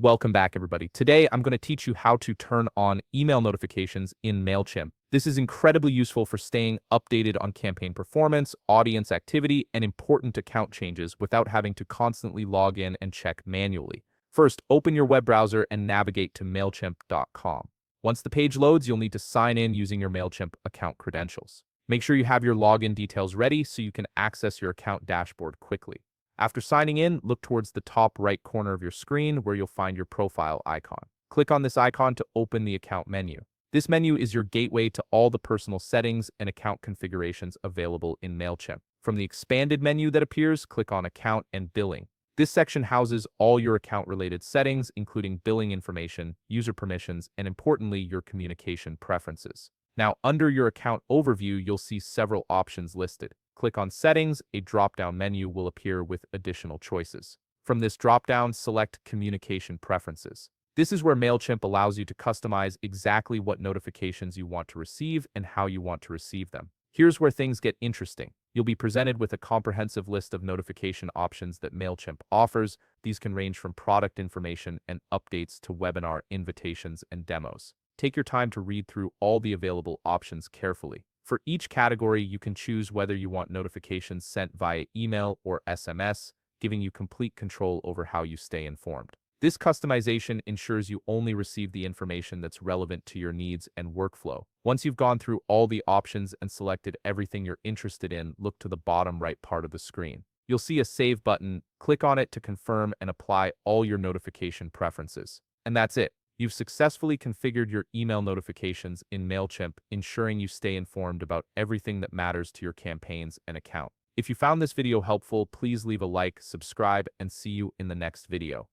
Welcome back, everybody. Today, I'm going to teach you how to turn on email notifications in Mailchimp. This is incredibly useful for staying updated on campaign performance, audience activity, and important account changes without having to constantly log in and check manually. First, open your web browser and navigate to Mailchimp.com. Once the page loads, you'll need to sign in using your Mailchimp account credentials. Make sure you have your login details ready so you can access your account dashboard quickly. After signing in, look towards the top right corner of your screen where you'll find your profile icon. Click on this icon to open the account menu. This menu is your gateway to all the personal settings and account configurations available in Mailchimp. From the expanded menu that appears, click on Account and Billing. This section houses all your account-related settings, including billing information, user permissions, and importantly, your communication preferences. Now, under your account overview, you'll see several options listed. Click on Settings, a drop-down menu will appear with additional choices. From this drop-down, select Communication Preferences. This is where Mailchimp allows you to customize exactly what notifications you want to receive and how you want to receive them. Here's where things get interesting. You'll be presented with a comprehensive list of notification options that Mailchimp offers. These can range from product information and updates to webinar invitations and demos. Take your time to read through all the available options carefully. For each category, you can choose whether you want notifications sent via email or SMS, giving you complete control over how you stay informed. This customization ensures you only receive the information that's relevant to your needs and workflow. Once you've gone through all the options and selected everything you're interested in, look to the bottom right part of the screen. You'll see a Save button. Click on it to confirm and apply all your notification preferences. And that's it. You've successfully configured your email notifications in Mailchimp, ensuring you stay informed about everything that matters to your campaigns and account. If you found this video helpful, please leave a like, subscribe, and see you in the next video.